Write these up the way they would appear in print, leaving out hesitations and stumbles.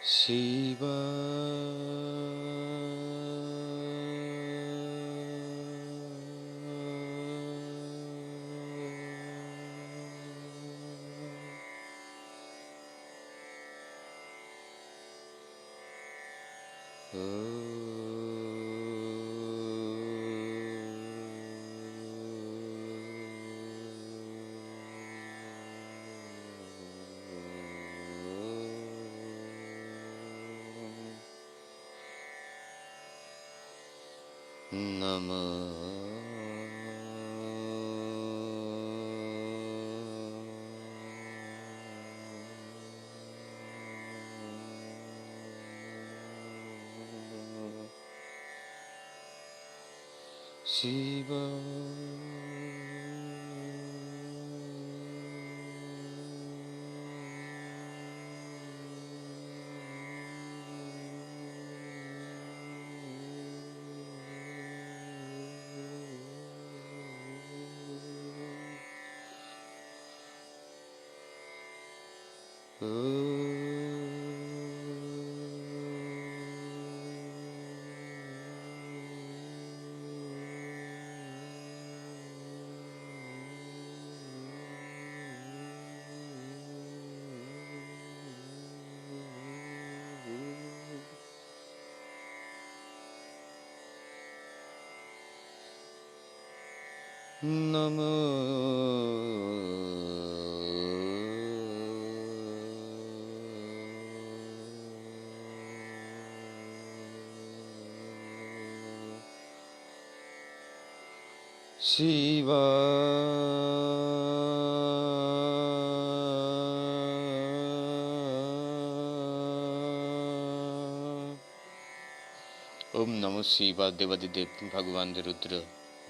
Shiva Shiva Shiva Om Namo Shiva Devadidev Bhagavan Rudra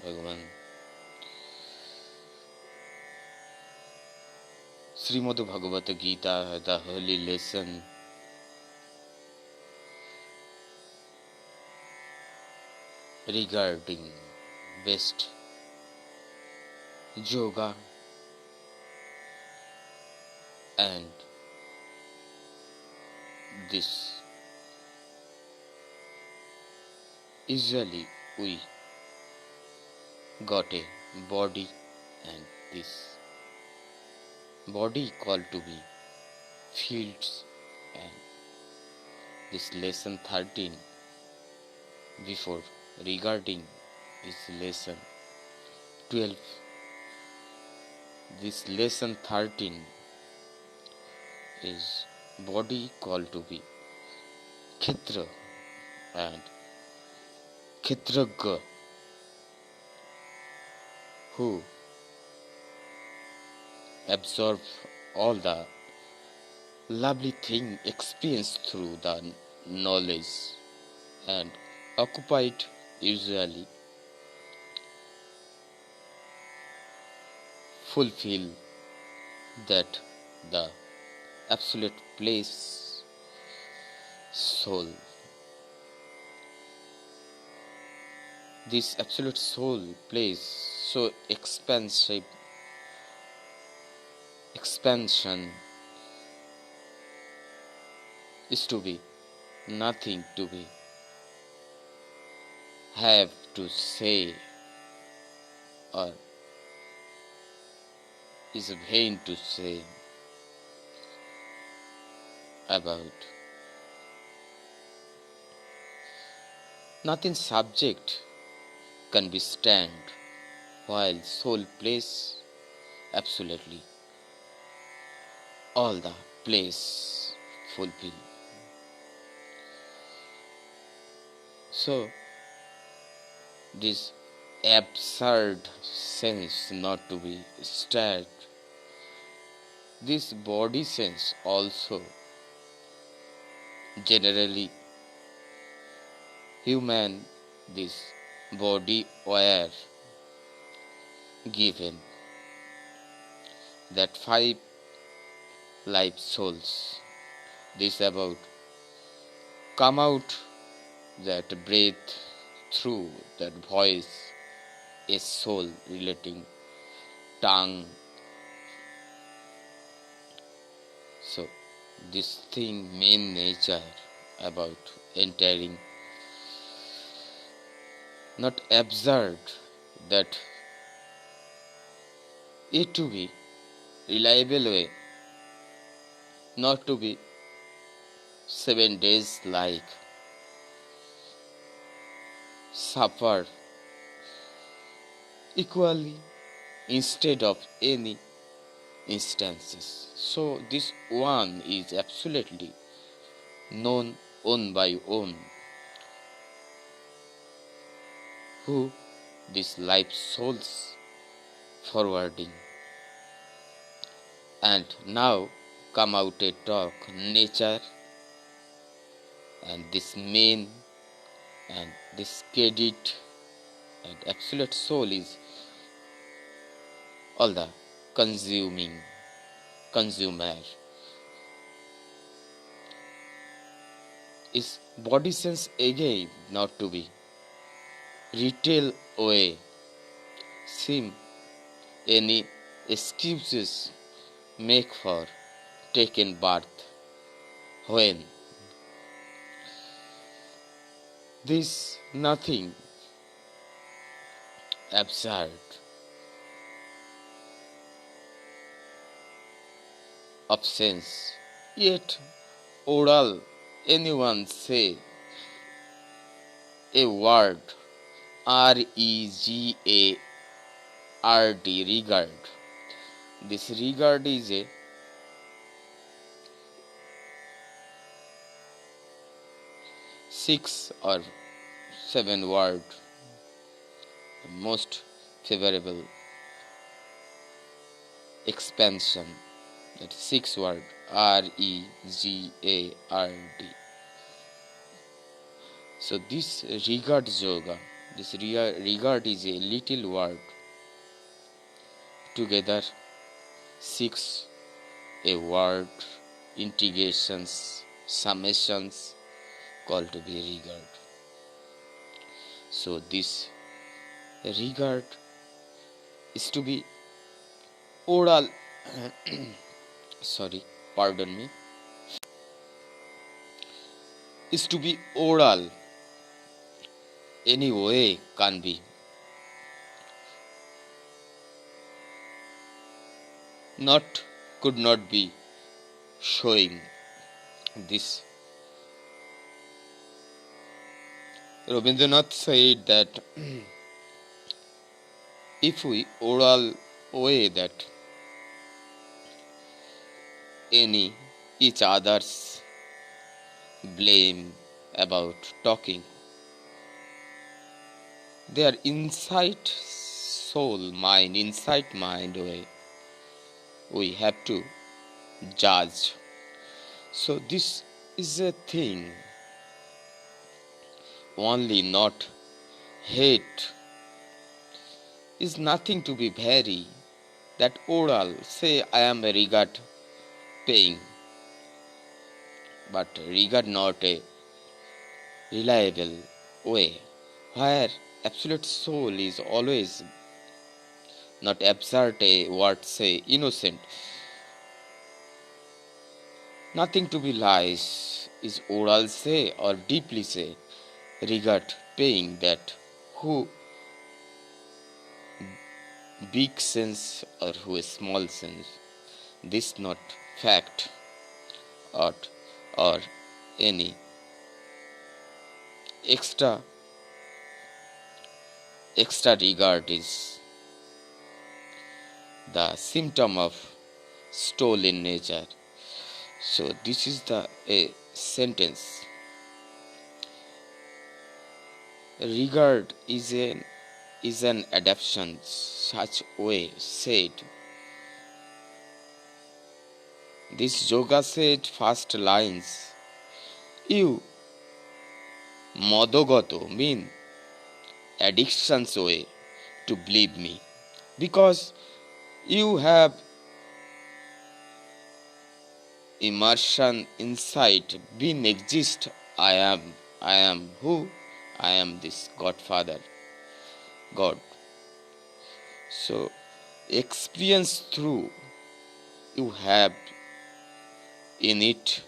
Bhagavan Srimad Bhagavad Gita, the holy lesson regarding best yoga and this. Usually we got a body and this body called to be fields, and this lesson 13 before regarding is lesson 12. This lesson 13 is body called to be Khitra and Khitraga, who absorb all the lovely thing experienced through the knowledge and occupied usually fulfill that the absolute place soul. This absolute soul place so expansion is to be nothing to be have to say or is vain to say about. Nothing subject can be stand while soul plays absolutely all the place fulfill. So this absurd sense not to be stirred, this body sense also generally human, this body aware given that five life souls, this about come out that breath through that voice, a soul relating tongue. So this thing main nature about entering, not absurd that it to be reliable way, not to be 7 days like suffer equally instead of any instances. So this one is absolutely known own by own, who this life souls forwarding. And now come out a talk nature and this main and this credit and absolute soul is all the consuming consumer is body sense again not to be retail away seem any excuses make for taken birth when this nothing absurd of sense, yet oral anyone say a word regard, regard. This regard is a six or seven word most favorable expansion, that six word regard. So this regard yoga, this regard is a little word together six a word integrations summations called to be regard. So this regard is to be oral sorry, pardon me, is to be oral any way can be, not could not be showing this. Rabindranath said that if we oral way that any each other's blame about talking, their inside soul mind, inside mind way we have to judge. So this is a thing only, not hate is nothing to be very that oral say I am a regard paying, but regard not a reliable way where absolute soul is always not absurd a word say innocent, nothing to be lies is oral say or deeply say regard paying that who big sense or who a small sense, this not fact or any extra regard is the symptom of stolen nature. So this is the a sentence. Regard is an adaptation such way said. This yoga said first lines. You modogoto mean addiction's way to believe me. Because you have immersion inside being exist. I am who? I am this Godfather, God. So experience through you have in it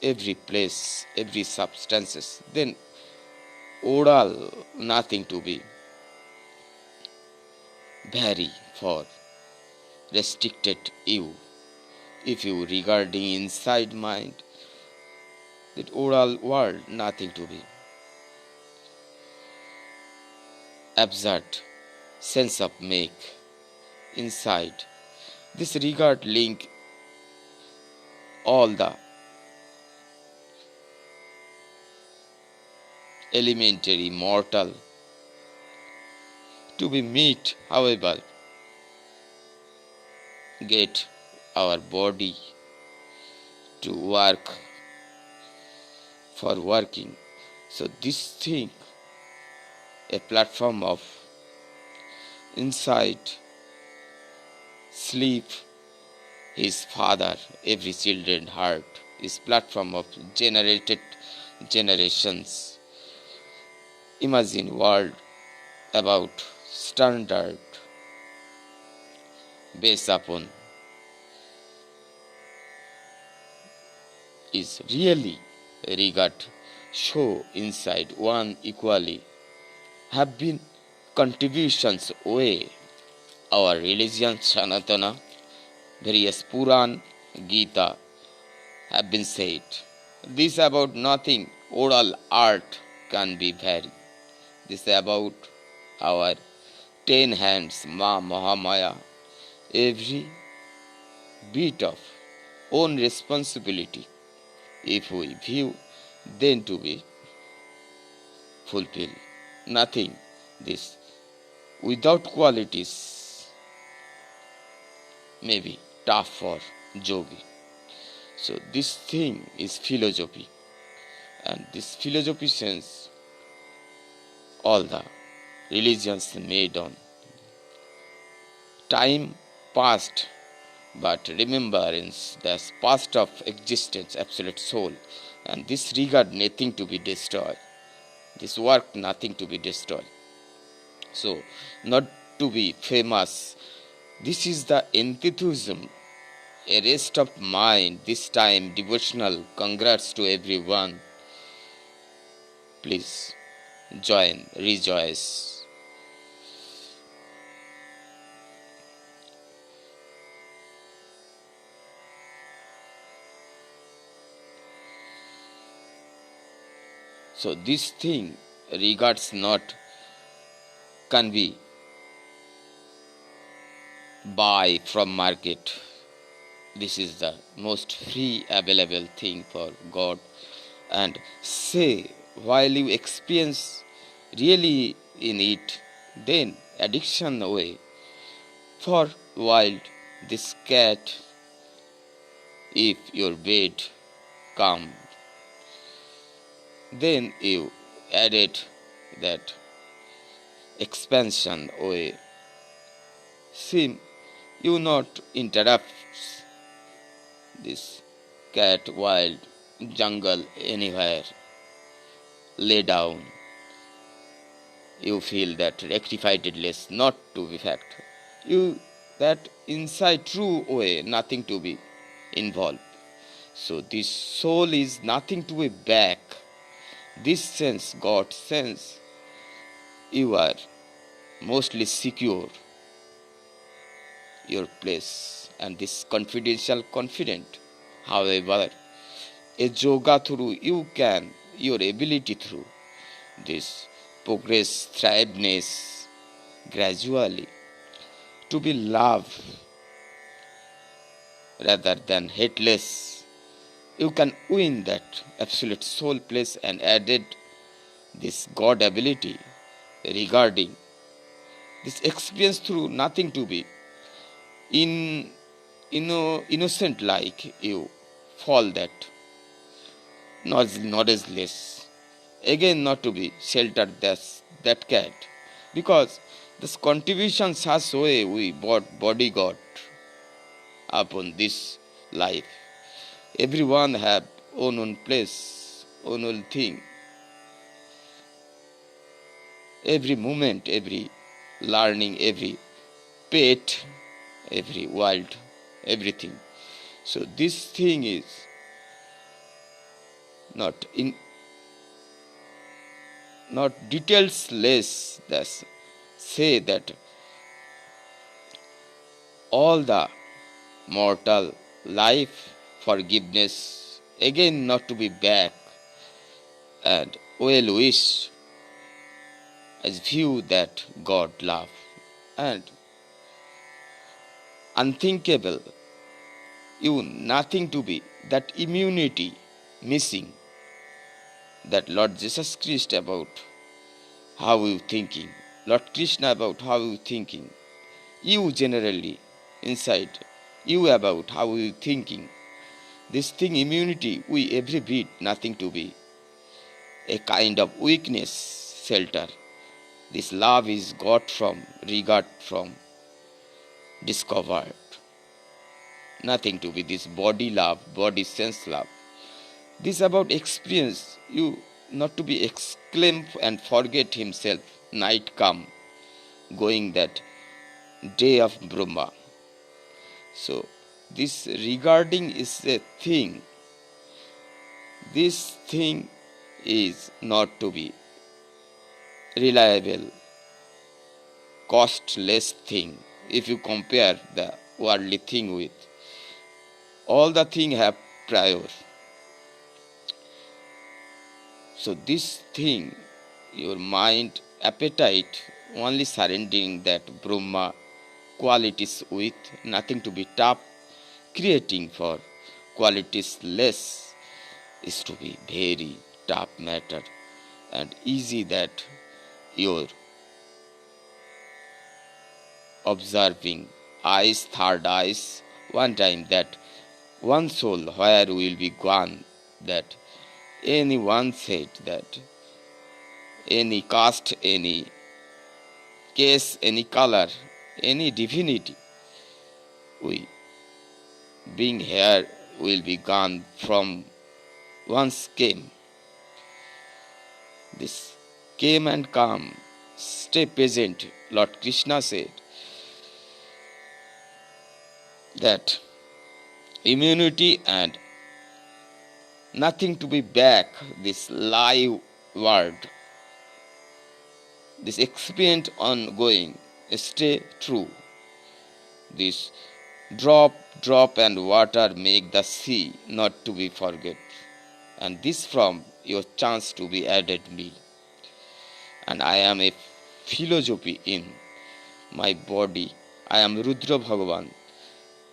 every place, every substances. Then oral nothing to be vary for restricted you. If you regarding inside mind, that oral world nothing to be absurd sense of make inside. This regard link all the elementary mortal to be meet, however, get our body to work for working. So this thing, a platform of inside sleep his father, every children heart is platform of generated generations. Imagine world about standard based upon is really regard show inside one equally have been contributions way our religion Sanatana, various Puran, Gita have been said. This about nothing oral art can be varied. This about our 10 hands Ma Mahamaya. Every bit of own responsibility if we view then to be fulfilled. Nothing this without qualities may be tough for yogi. So this thing is philosophy, and this philosophy sense all the religions made on time past, but remembrance the past of existence, absolute soul, and this regard nothing to be destroyed. This work nothing to be destroyed. So not to be famous. This is the enthusiasm, a rest of mind, this time devotional. Congrats to everyone. Please join, rejoice. So this thing regards not can be buy from market. This is the most free available thing for God. And say while you experience really in it, then addiction away. For wild this cat, if your bed come, then you added that expansion away. Seem you not interrupts this cat wild jungle anywhere lay down. You feel that rectifiedness not to be fact. You that inside true way nothing to be involved. So this soul is nothing to be back. This sense, God sense, you are mostly secure your place and this confidential confident. However, a yoga through you can your ability through this progress thriveness gradually to be love rather than hateless. You can win that absolute soul place and added this God ability regarding this experience through nothing to be in innocent like you fall that noiseless again not to be sheltered that cat because this contribution such way we bought bodyguard upon this life. Everyone have own place, own thing. Every moment, every learning, every pet, every wild, everything. So this thing is not in not details less. That's say that all the mortal life forgiveness again not to be back and well wish as view that God love and unthinkable you nothing to be that immunity missing that Lord Jesus Christ about how you thinking Lord Krishna about how you thinking you generally inside you about how you thinking this thing immunity we every bit nothing to be a kind of weakness shelter. This love is got from, regard from, discovered. Nothing to be this body love, body sense love. This about experience, you not to be exclaim and forget himself. Night come, going that day of Brahma. So this regarding is a thing. This thing is not to be reliable costless thing if you compare the worldly thing with all the thing have prior. So this thing your mind appetite only surrendering that Brahma qualities with nothing to be top creating for qualities less is to be very tough matter and easy that your observing eyes, third eyes, one time that one soul where will be gone, that any one said that any caste, any case, any color, any divinity, we being here will be gone from once came. This came and come, stay present. Lord Krishna said that immunity and nothing to be back, this live word, this experience ongoing, stay true. This drop and water make the sea not to be forget. And this from your chance to be added me. And I am a philosophy in my body. I am Rudra Bhagavan.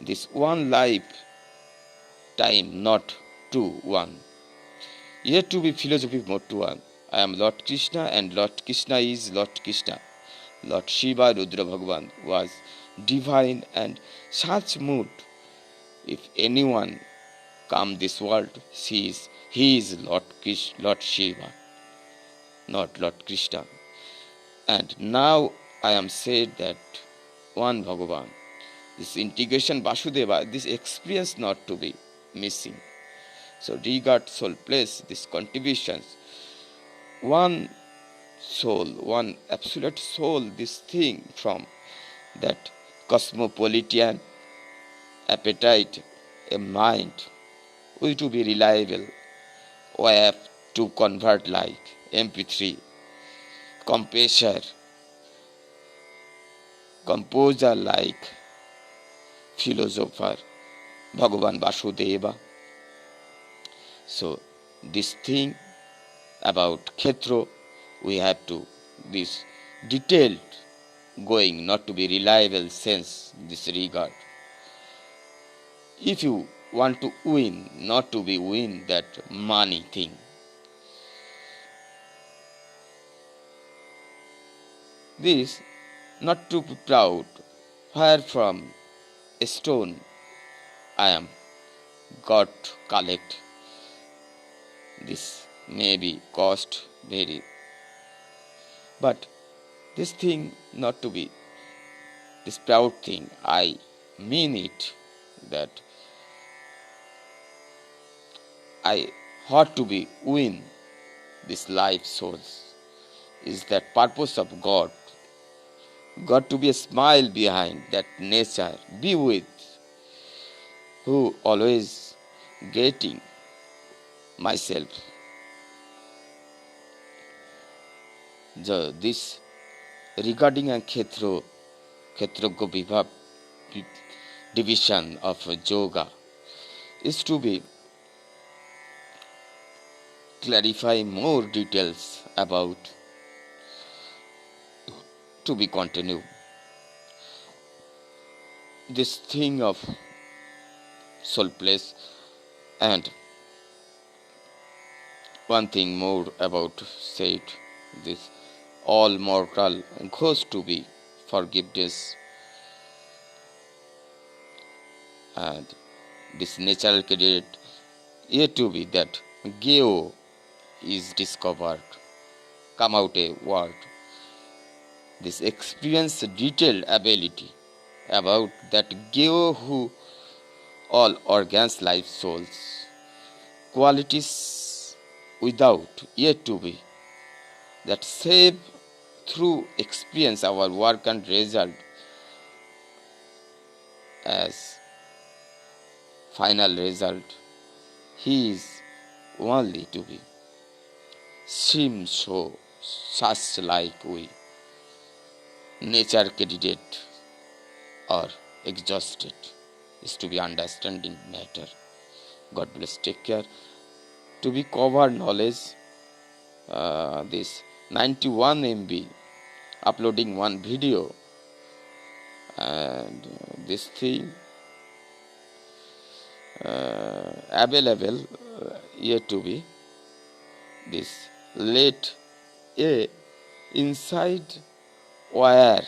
This one life time not two one. Yet to be philosophy more to one. I am Lord Krishna and Lord Krishna is Lord Krishna. Lord Shiva Rudra Bhagavan was divine and such mood. If anyone come this world, he is Lord Shiva, not Lord Krishna. And now I am said that one Bhagavan. This integration Vasudeva, this experience not to be missing. So regard soul place, these contributions. One soul, one absolute soul, this thing from that cosmopolitan appetite, a mind, we to be reliable. We have to convert like MP3, composer like philosopher, Bhagavan Vasudeva. So this thing about Khetro, we have to this detailed going, not to be reliable sense, this regard. if you want to win, not to be win that money thing. This, not to be proud, where from a stone I am got collect. This may be cost very, but this thing not to be this proud thing. I mean it that I ought to be win this life souls is that purpose of God. Got to be a smile behind that nature. Be with who always getting myself. This regarding a Kshetrogya division of yoga is to be clarify more details about to be continued. This thing of soul place and one thing more about said this all mortal goes to be forgiveness and this natural credit yet to be that Geo is discovered come out a word this experience detailed ability about that Geo who all organs life souls qualities without yet to be that save through experience our work and result as final result he is only to be seem so such like we nature candidate or exhausted is to be understanding matter. God bless. Take care. To be covered knowledge, this 91 MB uploading one video and this thing available yet to be this late a inside wire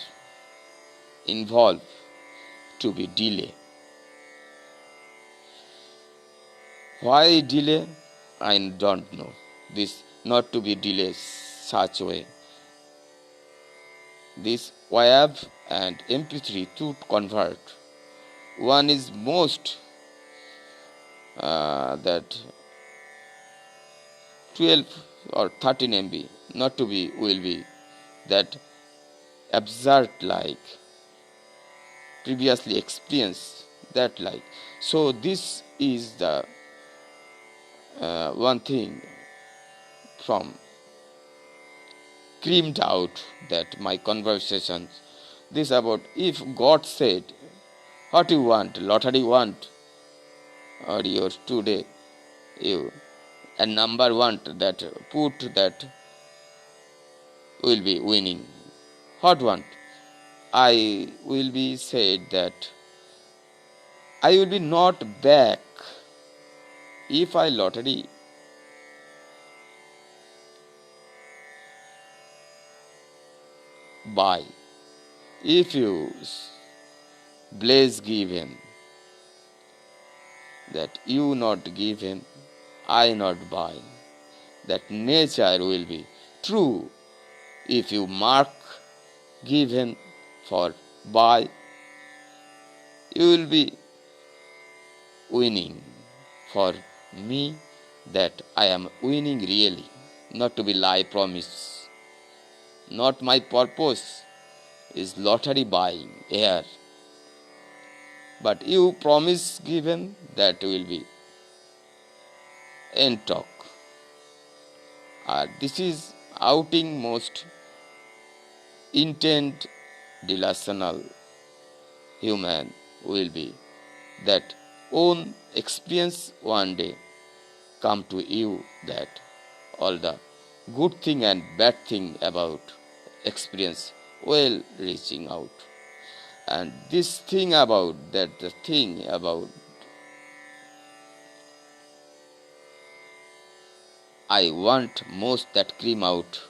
involved to be delay. Why delay? I don't know. This not to be delay such way. This WAV and MP3 to convert. One is most that 12 or 13 MB not to be will be that absurd like previously experienced that like. So this is the one thing from creamed out that my conversations this about if God said what you want lottery want or your today you and number want that put that will be winning what want I will be said that I will be not back if I lottery buy. If you bless give him, that you not give him, I not buy. That nature will be true. If you mark give him for buy, you will be winning. For me, that I am winning really, not to be lie promise. Not my purpose is lottery buying here. But you promise given that will be end talk. This is outing most intent delusional human will be that own experience one day come to you that all the good thing and bad thing about experience well reaching out and this thing about that the thing about I want most that cream out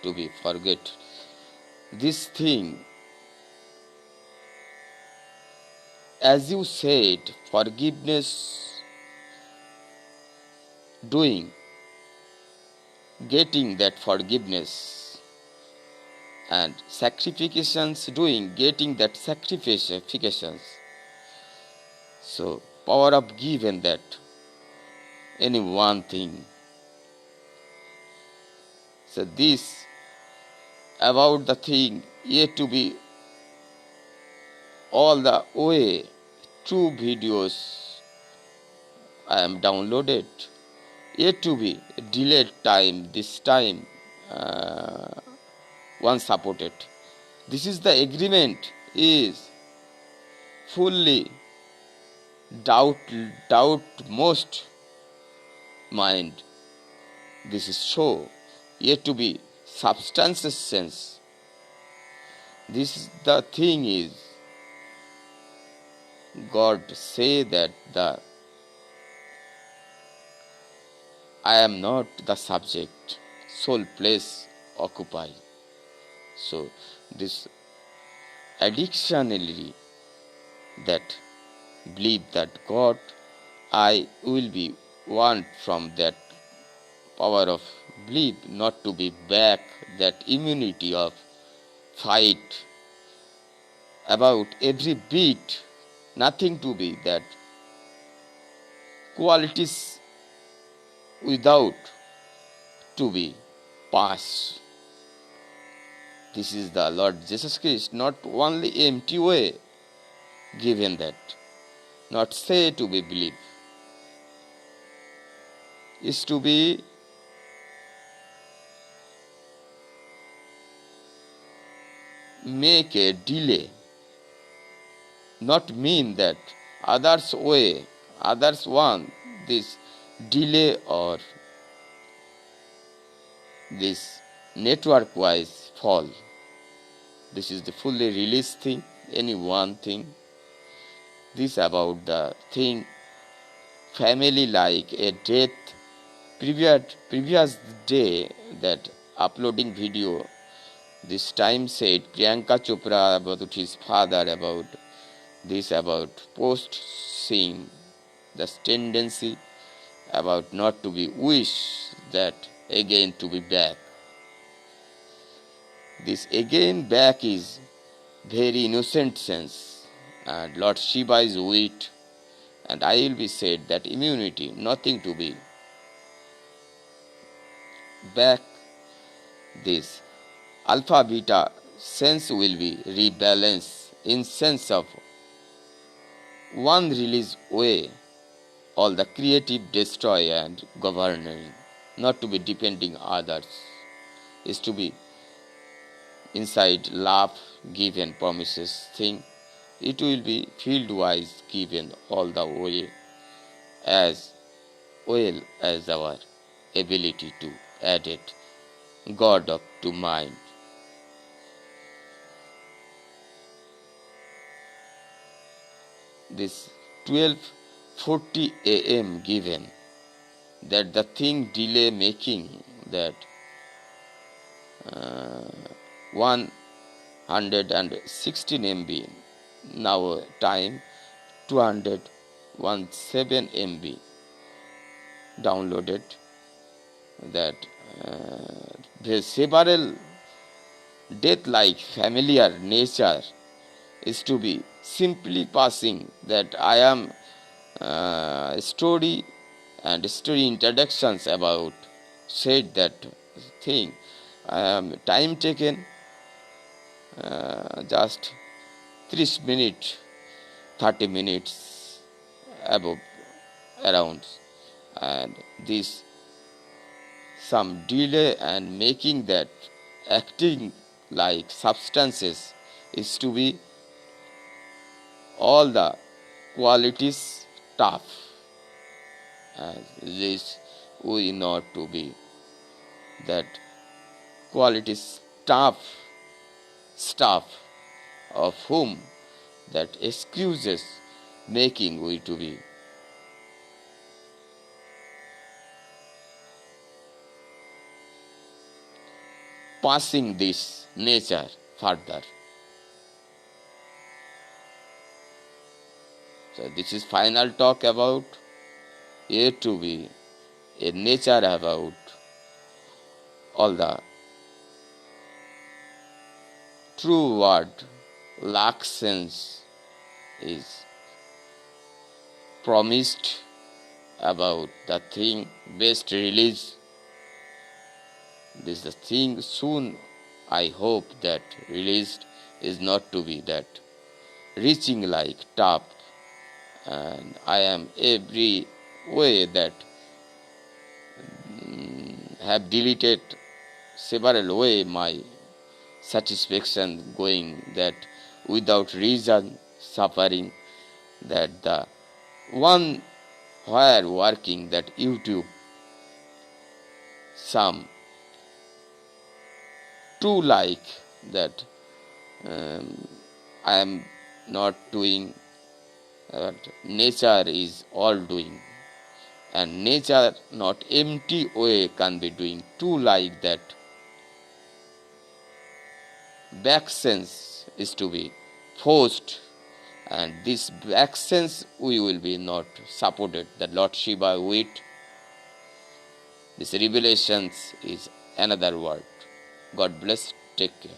to be forget. This thing, as you said, forgiveness, doing, getting that forgiveness, and sacrifications, doing, getting that sacrifications. So, power of given that any one thing. So, this about the thing yet to be all the way, two videos I am downloaded, yet to be delayed time, this time one supported. This is the agreement is fully doubt most mind. This is so yet to be substances sense. This is the thing is God say that the I am not the subject, soul place occupy. So this additionally that believe that God I will be want from that power of belief not to be back that immunity of fight about every beat, nothing to be that qualities without to be pass. This is the Lord Jesus Christ, not only empty way given that, not say to be believe, is to be make a delay, not mean that others way, others want this delay or this network wise fall. This is the fully released thing, any one thing. This about the thing, family like a death, previous day that uploading video, this time said Priyanka Chopra about his father about this about post seeing this tendency about not to be wish that again to be back. This again back is very innocent sense, and Lord Shiva is wheat, and I will be said that immunity, nothing to be back. This alpha beta sense will be rebalanced in sense of one release way all the creative destroy and governing, not to be depending others, is to be inside love given promises thing. It will be field wise given all the way as well as our ability to add it God up to mind. This 12:40 a.m. given that the thing delay making that 116 MB now time 217 MB downloaded that the several death like familiar nature is to be simply passing that I am story and story introductions about said that thing. I am time taken just 30 minutes, 30 minutes above around, and this some delay and making that acting like substances is to be all the qualities tough, and this we not to be that qualities tough stuff of whom that excuses making we to be passing this nature further. So this is final talk about A to B, a nature about all the true word lack sense is promised about the thing best release. This is the thing soon I hope that released is not to be that reaching like top, and I am every way that have deleted several way my satisfaction going that without reason suffering, that the one where working that YouTube some too like that I am not doing, nature is all doing, and nature not empty way can be doing too like that back sense is to be forced, and this back sense we will be not supported. The Lord Shiva with this revelations is another word. God bless. Take care.